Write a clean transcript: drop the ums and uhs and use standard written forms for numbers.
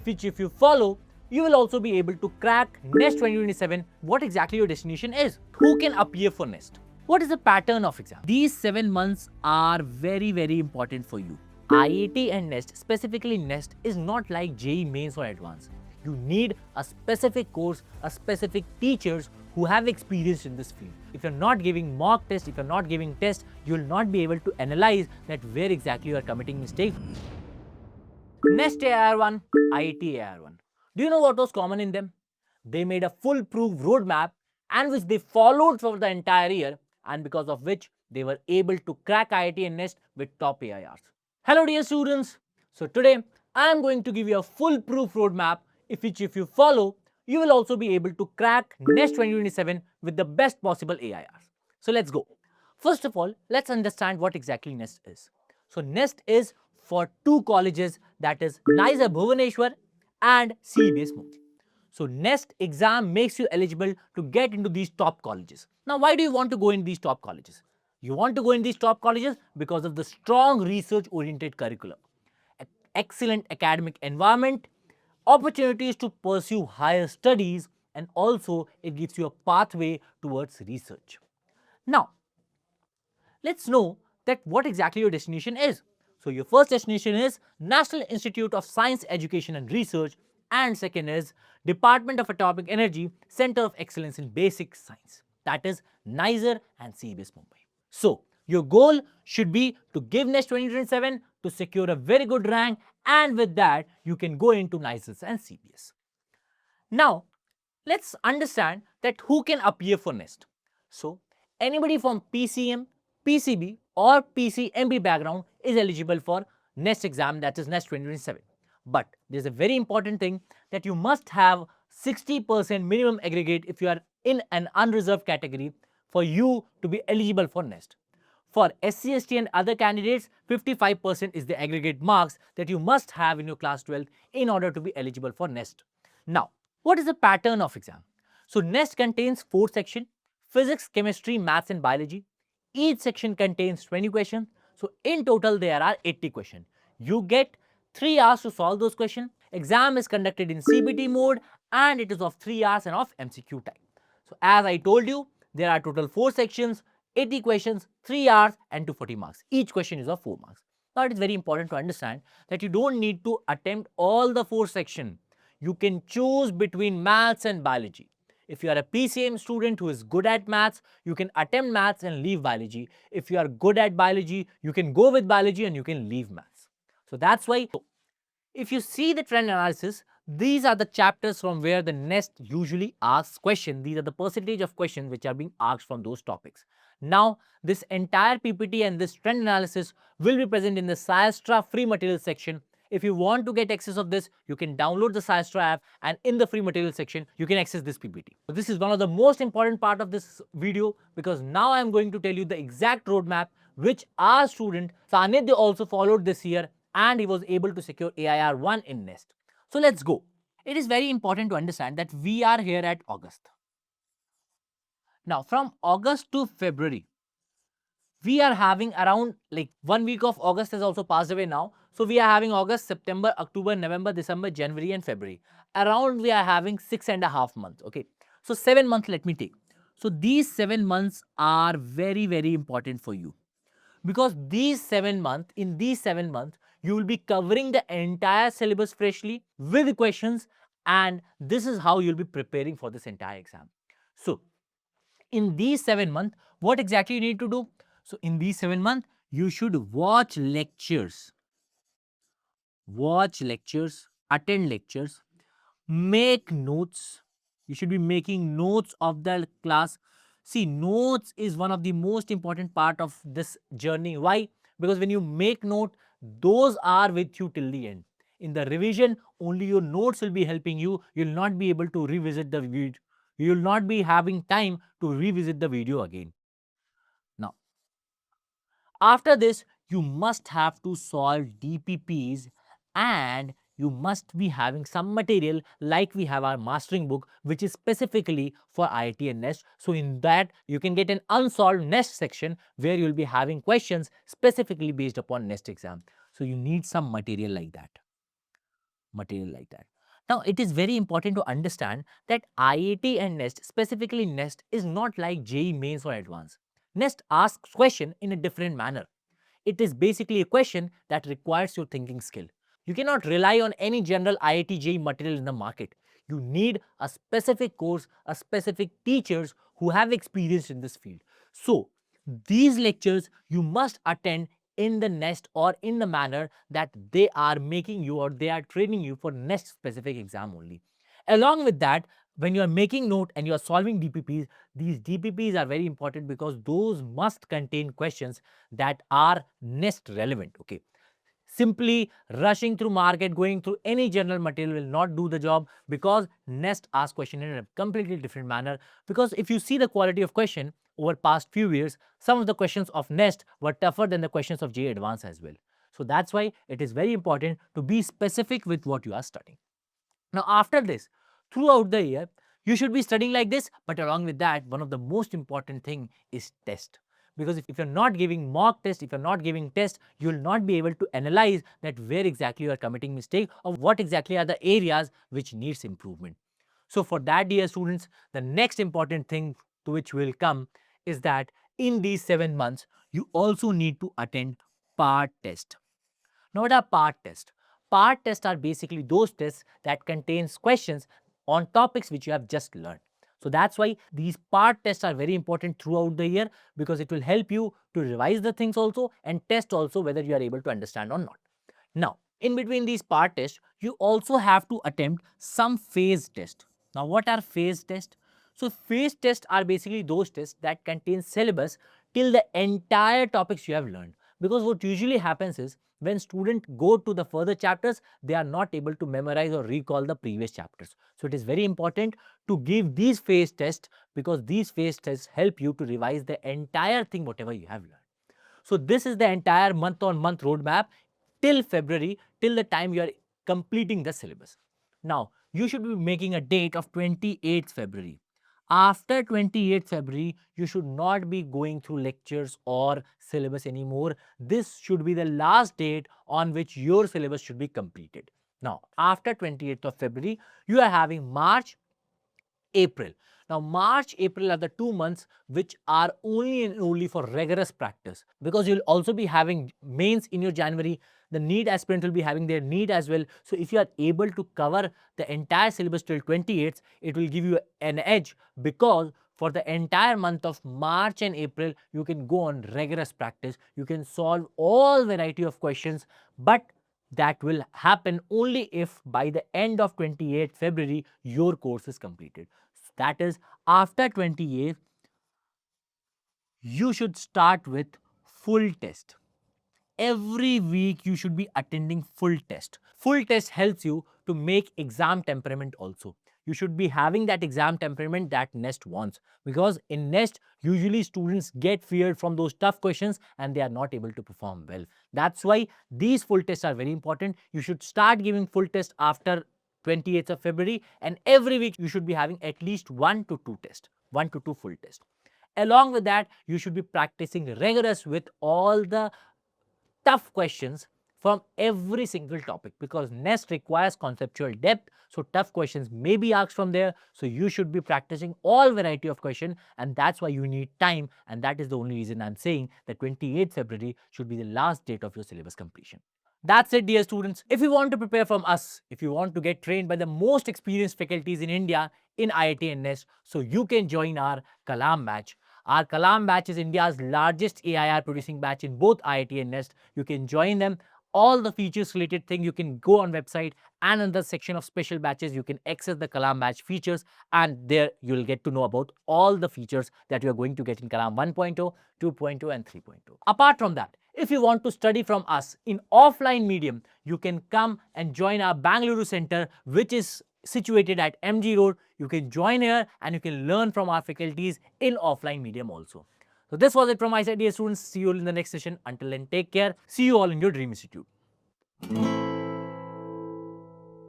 which if you follow, you will also be able to crack NEST 2027, what exactly your destination is. Who can appear for NEST? What is the pattern of exam? These 7 months are very important for you. IIT and NEST, specifically NEST, is not like JEE Mains or Advanced. You need a specific course, a specific teachers who have experience in this field. If you're not giving mock test, if you're not giving test, you will not be able to analyze that where exactly you are committing mistakes. NEST AR1, IIT AR1. Do you know what was common in them? They made a foolproof roadmap and which they followed for the entire year, and because of which they were able to crack IIT and NEST with top AIRs. Hello dear students. So today I am going to give you a foolproof roadmap which if you follow, you will also be able to crack NEST 2027 with the best possible AIRs. So let's go. First of all, let's understand what exactly NEST is. So NEST is for two colleges, that is NISER Bhubaneswar and CEBS Mumbai. So NEST exam makes you eligible to get into these top colleges. Now why do you want to go in these top colleges? You want to go in these top colleges because of the strong research oriented curriculum, excellent academic environment, opportunities to pursue higher studies, and also it gives you a pathway towards research. Now, let's know that what exactly your destination is. So your first destination is National Institute of Science, Education and Research, and second is Department of Atomic Energy, Center of Excellence in Basic Science, that is NISER and CEBS Mumbai. So your goal should be to give NEST 2027 to secure a very good rank, and with that you can go into NISER and CEBS. Now let's understand that who can appear for NEST. So anybody from PCM, PCB or PCMB background is eligible for NEST exam, that is NEST 2027. But there's a very important thing that you must have 60% minimum aggregate if you are in an unreserved category for you to be eligible for NEST. For SC, ST and other candidates, 55% is the aggregate marks that you must have in your class 12 in order to be eligible for NEST. Now, what is the pattern of exam? So NEST contains 4 sections: physics, chemistry, maths and biology. Each section contains 20 questions. So in total there are 80 questions. You get 3 hours to solve those questions. Exam is conducted in CBT mode and it is of 3 hours and of MCQ type. So as I told you, there are total 4 sections, 80 questions, 3 hours and 240 marks. Each question is of 4 marks. Now it is very important to understand that you don't need to attempt all the 4 sections. You can choose between maths and biology. If you are a PCM student who is good at maths, you can attempt maths and leave biology. If you are good at biology, you can go with biology and you can leave maths. So that's why, if you see the trend analysis, these are the chapters from where the NEST usually asks questions. These are the percentage of questions which are being asked from those topics. Now, this entire PPT and this trend analysis will be present in the SciAstra free material section. If you want to get access of this, you can download the SciAstra app and in the free material section, you can access this PPT. So this is one of the most important part of this video because now I am going to tell you the exact roadmap which our student Sanidhya also followed this year and he was able to secure AIR 1 in NEST. So let's go. It is very important to understand that we are here at August. Now from August to February, we are having around like 1 week of August has also passed away now. So we are having August, September, October, November, December, January and February. Around we are having 6.5 months. Okay. So 7 months let me take. So these 7 months are very important for you. Because in these 7 months, you will be covering the entire syllabus freshly with questions, and this is how you'll be preparing for this entire exam. So in these 7 months, what exactly you need to do? So in these 7 months, you should watch lectures, attend lectures, make notes. You should be making notes of the class. See, notes is one of the most important part of this journey. Why? Because when you make note, those are with you till the end. In the revision, only your notes will be helping you. You will not be able to revisit the video. You will not be having time to revisit the video again. Now, after this, you must have to solve DPPs and you must be having some material like we have our mastering book which is specifically for IIT and NEST. So in that you can get an unsolved NEST section where you will be having questions specifically based upon NEST exam. So you need some material like that. material like that. Now, it is very important to understand that IIT and NEST, specifically NEST, is not like JEE Mains or Advanced. NEST asks question in a different manner. It is basically a question that requires your thinking skill. You cannot rely on any general IIT JEE material in the market. You need a specific course, a specific teachers who have experience in this field. So, these lectures you must attend in the NEST or in the manner that they are making you or they are training you for NEST specific exam only. Along with that, when you are making note and you are solving DPPs, these DPPs are very important because those must contain questions that are NEST relevant. Okay. Simply rushing through market, going through any general material will not do the job, because NEST asks question in a completely different manner. Because if you see the quality of question over past few years, some of the questions of NEST were tougher than the questions of JEE Advanced as well. So that's why it is very important to be specific with what you are studying. Now, after this, throughout the year, you should be studying like this, but along with that, one of the most important thing is test. Because if you're not giving mock test, if you're not giving test, you will not be able to analyze that where exactly you are committing mistake or what exactly are the areas which needs improvement. So for that, dear students, the next important thing to which will come is that in these 7 months, you also need to attend part test. Now, what are part tests? Part tests are basically those tests that contains questions on topics which you have just learned. So that's why these part tests are very important throughout the year, because it will help you to revise the things also and test also whether you are able to understand or not. Now, in between these part tests, you also have to attempt some phase test. Now, what are phase tests? So, phase tests are basically those tests that contain syllabus till the entire topics you have learned. Because what usually happens is, when students go to the further chapters, they are not able to memorize or recall the previous chapters. So, it is very important to give these phase tests, because these phase tests help you to revise the entire thing whatever you have learned. So, this is the entire month-on-month roadmap till February, till the time you are completing the syllabus. Now, you should be making a date of 28th February. After 28th February, you should not be going through lectures or syllabus anymore. This should be the last date on which your syllabus should be completed. Now, after 28th of February, you are having March, April. Now, March, April are the 2 months which are only and only for rigorous practice, because you'll also be having mains in your January. The NEET aspirant will be having their NEET as well. So, if you are able to cover the entire syllabus till 28th, it will give you an edge, because for the entire month of March and April, you can go on rigorous practice. You can solve all variety of questions, but that will happen only if by the end of 28th February, your course is completed. That is, after 28th, you should start with full test. Every week you should be attending full test. Full test helps you to make exam temperament also. You should be having that exam temperament that NEST wants, because in NEST usually students get feared from those tough questions and they are not able to perform well. That's why these full tests are very important. You should start giving full test after 28th of February, and every week you should be having at least 1 to 2 tests, 1 to 2 full tests. Along with that, you should be practicing rigorous with all the tough questions from every single topic, because NEST requires conceptual depth. So, tough questions may be asked from there. So, you should be practicing all variety of question, and that's why you need time, and that is the only reason I'm saying that 28th February should be the last date of your syllabus completion. That's it, dear students. If you want to prepare from us, if you want to get trained by the most experienced faculties in India in IIT and NEST, so you can join our KALAM batch. Our KALAM batch is India's largest AIR producing batch in both IIT and NEST. You can join them. All the features related thing, you can go on website, and in the section of special batches, you can access the KALAM batch features, and there you'll get to know about all the features that you are going to get in KALAM 1.0, 2.0 and 3.0. Apart from that, if you want to study from us in offline medium, you can come and join our Bangalore center, which is situated at MG Road. You can join here and you can learn from our faculties in offline medium also. So this was it from my side, dear students. See you all in the next session. Until then, take care. See you all in your Dream Institute.